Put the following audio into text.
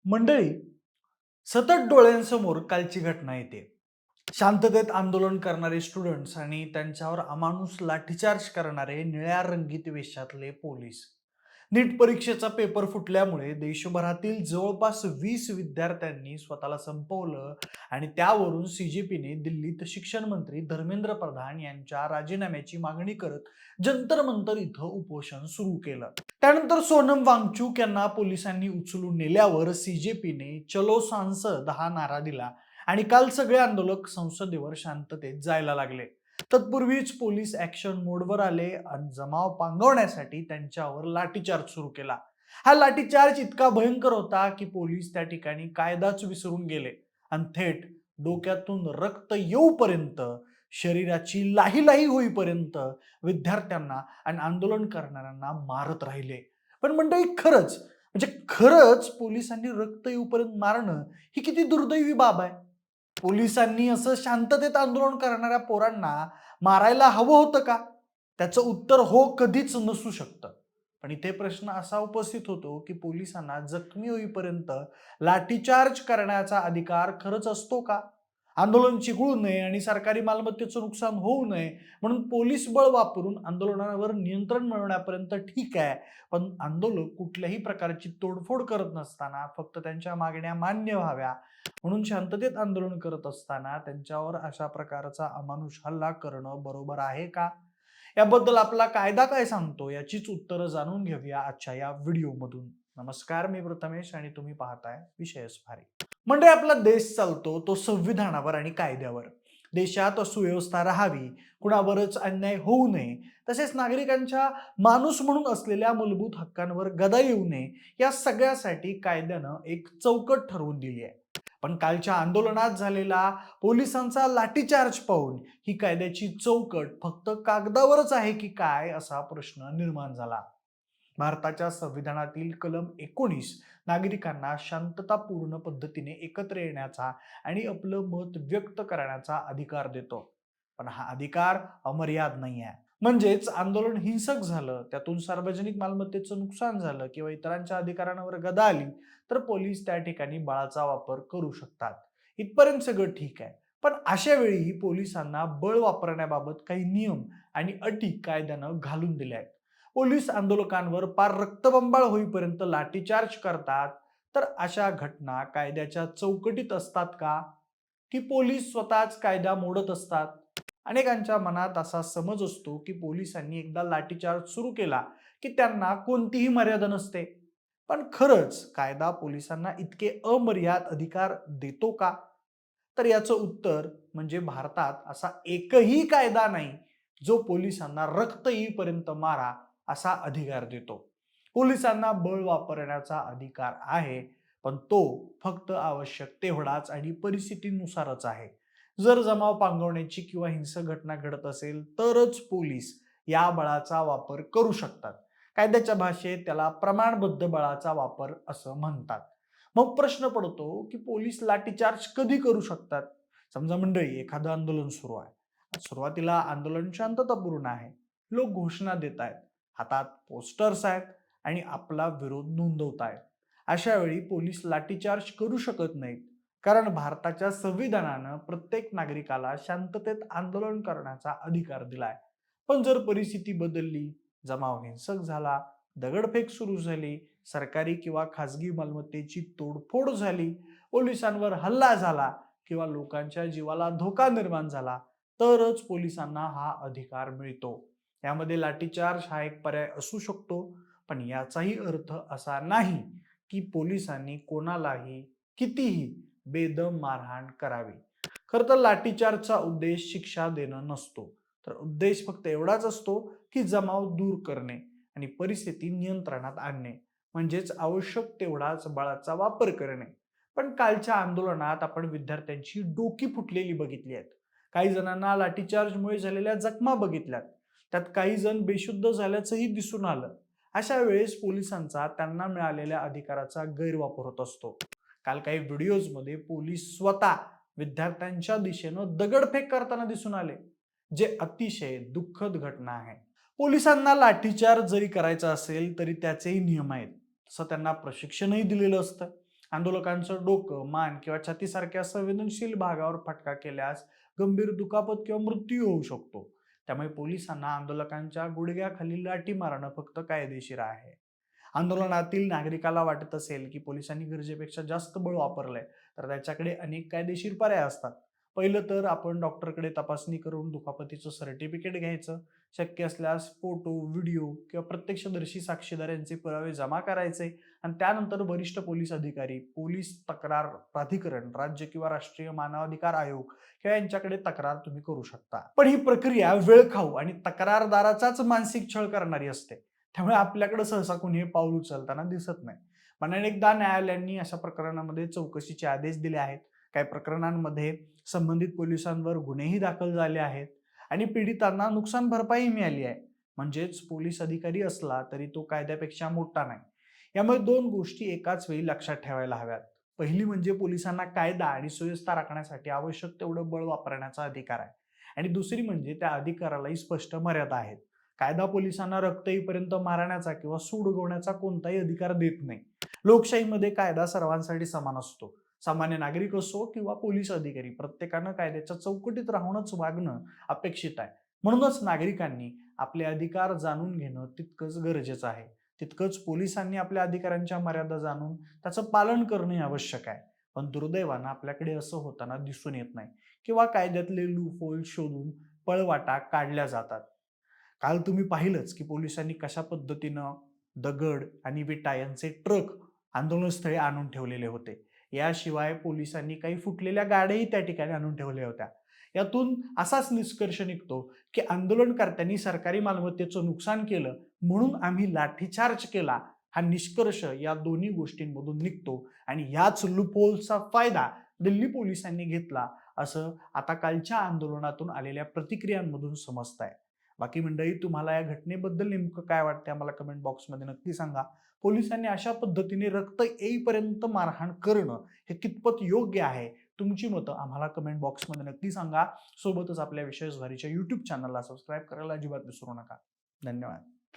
मंडळी, सतत डोळ्यांसमोर कालची घटना येते. शांततेत आंदोलन करणारे स्टुडंट्स आणि त्यांच्यावर अमानुष लाठीचार्ज करणारे निळ्या रंगीत वेशातले पोलीस. नीट परीक्षेचा पेपर फुटल्यामुळे देशभरातील जवळपास 20 विद्यार्थ्यांनी स्वतःला संपवलं आणि त्यावरून सीजेपीने दिल्लीत शिक्षण मंत्री धर्मेंद्र प्रधान यांच्या राजीनाम्याची मागणी करत जंतर मंतर इथं उपोषण सुरू केलं. त्यानंतर सोनम वांगचूक यांना पोलिसांनी उचलून नेल्यावर सीजेपीने चलो सांसद हा नारा दिला आणि काल सगळे आंदोलक संसदेवर शांततेत जायला लागले. तत्पूर्वीच पोलीस ऍक्शन मोडवर आले आणि जमाव पांगवण्यासाठी त्यांच्यावर लाठीचार्ज सुरू केला. हा लाठीचार्ज इतका भयंकर होता की पोलीस त्या ठिकाणी कायदाच विसरून गेले आणि थेट डोक्यातून रक्त येऊपर्यंत, शरीराची लाही होईपर्यंत विद्यार्थ्यांना आणि आंदोलन करणाऱ्यांना मारत राहिले. पण मंडळी, खरंच पोलिसांनी रक्त येऊपर्यंत मारणं ही किती दुर्दैवी बाब आहे. पोलिसांनी असं शांततेत आंदोलन करणाऱ्या पोरांना मारायला हवं होतं का? त्याचं उत्तर हो कधीच नसू शकतं. पण इथे प्रश्न असा उपस्थित होतो की पोलिसांना जखमी होईपर्यंत लाठीचार्ज करण्याचा अधिकार खरंच असतो का? आंदोलन चिघळू नये आणि सरकारी मालमत्तेचं नुकसान होऊ नये म्हणून पोलीस बळ वापरून आंदोलनावर नियंत्रण मिळवण्यापर्यंत ठीक आहे. पण आंदोलक कुठल्याही प्रकारची तोडफोड करत नसताना, फक्त त्यांच्या मागण्या मान्य व्हाव्या म्हणून शांततेत आंदोलन करत असताना त्यांच्यावर अशा प्रकारचा अमानुष हल्ला करणं बरोबर आहे का? याबद्दल आपला कायदा काय सांगतो याचीच उत्तरं जाणून घेऊया आजच्या या व्हिडिओमधून. नमस्कार, मी प्रथमेश आणि तुम्ही पाहताय विषयच भारी. म्हणजे आपला देश चालतो तो संविधानावर आणि कायद्यावर. देशात सुव्यवस्था राहावी, कुणावरच अन्याय होऊ नये, तसेच नागरिकांच्या माणूस म्हणून असलेल्या मूलभूत हक्कांवर गदा येऊ नये, या सगळ्यासाठी कायद्यानं एक चौकट ठरवून दिली आहे. पण कालच्या आंदोलनात झालेला पोलिसांचा लाठीचार्ज पाहून ही कायद्याची चौकट फक्त कागदावरच आहे की काय असा प्रश्न निर्माण झाला. भारताच्या संविधानातील कलम 19 नागरिकांना शांततापूर्ण पद्धतीने एकत्र येण्याचा आणि आपलं मत व्यक्त करण्याचा अधिकार देतो. पण हा अधिकार अमर्याद नाही आहे. म्हणजेच आंदोलन हिंसक झालं, त्यातून सार्वजनिक मालमत्तेचं नुकसान झालं किंवा इतरांच्या अधिकारांवर गदा आली तर पोलीस त्या ठिकाणी बळाचा वापर करू शकतात. इथपर्यंत सगळं ठीक आहे. पण अशा वेळी पोलिसांना बळ वापरण्याबाबत काही नियम आणि अटी कायद्यानं घालून दिल्या आहेत. पोलीस आंदोलकांवर पार रक्तबंबाळ होईपर्यंत लाठीचार्ज करतात, तर अशा घटना कायद्याच्या चौकटीत असतात का? की पोलीस स्वतःच कायदा मोडत असतात? अनेकांच्या मनात असा समज असतो की पोलिसांनी एकदा लाठीचार्ज सुरू केला की त्यांना कोणतीही मर्यादा नसते. पण खरंच कायदा पोलिसांना इतके अमर्याद अधिकार देतो का? तर याचं उत्तर म्हणजे भारतात असा एकही कायदा नाही जो पोलिसांना रक्त येईपर्यंत मारा असा अधिकार देतो. पोलिसांना बळ वापरण्याचा अधिकार आहे, पण तो फक्त आवश्यक तेवढाच आणि परिस्थितीनुसारच आहे. जर जमाव पांगवण्याची किंवा हिंसक घटना घडत असेल तरच पोलीस या बळाचा वापर करू शकतात. कायद्याच्या भाषेत त्याला प्रमाणबद्ध बळाचा वापर असं म्हणतात. मग प्रश्न पडतो की पोलीस लाठीचार्ज कधी करू शकतात? समजा मंडळी, एखादं आंदोलन सुरू आहे. सुरुवातीला आंदोलन शांततापूर्ण आहे. लोक घोषणा देत आहेत, हातात पोस्टर्स आहेत आणि आपला विरोध नोंदवत आहेत. अशा वेळी पोलीस लाठीचार्ज करू शकत नाहीत, कारण भारताच्या संविधानानं प्रत्येक नागरिकाला शांततेत आंदोलन करण्याचा अधिकार दिलाय. पण जर परिस्थिती बदलली, जमाव हिंसक झाला, दगडफेक सुरू झाली, सरकारी किंवा खासगी मालमत्तेची तोडफोड झाली, पोलिसांवर हल्ला झाला किंवा लोकांच्या जीवाला धोका निर्माण झाला, तरच पोलिसांना हा अधिकार मिळतो. यामध्ये लाठीचार्ज हा एक पर्याय असू शकतो, पण याचाही अर्थ असा नाही की पोलिसांनी कोणालाही कितीही बेदम मारहाण करावी. खरं तर लाठीचार्जचा उद्देश शिक्षा देणं नसतो, तर उद्देश फक्त एवढाच असतो की जमाव दूर करणे आणि परिस्थिती नियंत्रणात आणणे, म्हणजेच आवश्यक तेवढाच बळाचा वापर करणे. पण कालच्या आंदोलनात आपण विद्यार्थ्यांची डोकी फुटलेली बघितली आहेत. काही जणांना लाठीचार्जमुळे झालेल्या जखमा बघितल्यात. त्यात काही जण बेशुद्ध झाल्याचंही दिसून आलं. अशा वेळेस पोलिसांचा त्यांना मिळालेल्या अधिकाराचा गैरवापर होत असतो. काल काही व्हिडिओजमध्ये पोलीस स्वतः विद्यार्थ्यांच्या दिशेनं दगडफेक करताना दिसून आले, जे अतिशय दुःखद घटना आहे. पोलिसांना लाठीचार्ज जरी करायचा असेल तरी त्याचेही नियम आहेत. तसं त्यांना प्रशिक्षणही दिलेलं असतं. आंदोलकांचं डोकं, मान किंवा छातीसारख्या संवेदनशील भागावर फटका केल्यास गंभीर दुखापत किंवा मृत्यू होऊ शकतो. त्यामुळे पोलिसांना आंदोलकांच्या गुडघ्याखाली लाठी मारणं फक्त कायदेशीर आहे. आंदोलनातील नागरिकाला वाटत असेल की पोलिसांनी गरजेपेक्षा जास्त बळ वापरलंय, तर त्याच्याकडे अनेक कायदेशीर पर्याय असतात. पहिलं तर आपण डॉक्टरकडे तपासणी करून दुखापतीचं सर्टिफिकेट घ्यायचं. शक्य असल्यास फोटो, व्हिडिओ किंवा प्रत्यक्षदर्शी साक्षीदार यांचे पुरावे जमा करायचे आणि त्यानंतर वरिष्ठ पोलीस अधिकारी, पोलीस तक्रार प्राधिकरण, राज्य किंवा राष्ट्रीय मानवाधिकार आयोग किंवा यांच्याकडे तक्रार तुम्ही करू शकता. पण ही प्रक्रिया वेळखाऊ आणि तक्रारदाराचाच मानसिक छळ करणारी असते. त्यामुळे आपल्याकडे सहसा कोणी हे पाऊल उचलताना दिसत नाही. पण अनेकदा न्यायालयांनी अशा प्रकरणामध्ये चौकशीचे आदेश दिले आहेत. काही प्रकरणांमध्ये संबंधित पोलिसांवर गुन्हेही दाखल झाले आहेत आणि पीडितांना नुकसान भरपाई मिळाली आहे. म्हणजेच पोलीस अधिकारी असला तरी तो कायद्यापेक्षा मोठा नाही. यामुळे दोन गोष्टी एकाच वेळी लक्षात ठेवायला हव्यात. पहिली म्हणजे पोलिसांना कायदा आणि सुव्यवस्था राखण्यासाठी आवश्यक तेवढं बळ वापरण्याचा अधिकार आहे आणि दुसरी म्हणजे त्या अधिकारालाही स्पष्ट मर्यादा आहेत. कायदा पोलिसांना रक्त येईपर्यंत मारण्याचा किंवा सूड उगवण्याचा कोणताही अधिकार देत नाही. लोकशाहीमध्ये कायदा सर्वांसाठी समान असतो. सामान्य नागरिक असो किंवा पोलीस अधिकारी, प्रत्येकानं कायद्याच्या चौकटीत राहूनच वागणं अपेक्षित आहे. म्हणूनच नागरिकांनी आपले अधिकार जाणून घेणं तितकंच गरजेचं आहे. तितकंच पोलिसांनी आपल्या अधिकारांच्या मर्यादा जाणून त्याचं पालन करणे आवश्यक आहे. पण दुर्दैवानं आपल्याकडे असं होताना दिसून येत नाही किंवा कायद्यातले लूपहोल शोधून पळवाटा काढल्या जातात. काल तुम्ही पाहिलंच की पोलिसांनी कशा पद्धतीनं दगड आणि विटा यांचे ट्रक आंदोलनस्थळी आणून ठेवलेले होते. याशिवाय पोलिसांनी काही फुटलेल्या गाड्याही त्या ठिकाणी आणून ठेवल्या होत्या. यातून असाच निष्कर्ष निघतो की आंदोलनकर्त्यांनी सरकारी मालमत्तेचं नुकसान केलं म्हणून आम्ही लाठीचार्ज केला. हा निष्कर्ष या दोन्ही गोष्टींमधून निघतो आणि याच लूपहोलचा फायदा दिल्ली पोलिसांनी घेतला, असं आता कालच्या आंदोलनातून आलेल्या प्रतिक्रियांमधून समजतंय. बाकी मंडळी, तुम्हाला या घटनेबद्दल नेमकं काय वाटतं आम्हाला कमेंट बॉक्समध्ये नक्की सांगा. पोलिसांनी अशा पद्धतीने रक्त येईपर्यंत मारहाण करणं हे कितपत योग्य आहे? तुमची मतं आम्हाला कमेंट बॉक्समध्ये नक्की सांगा. सोबतच आपल्या विशेष भारीच्या YouTube चॅनलला सबस्क्राईब करायला अजिबात विसरू नका. धन्यवाद.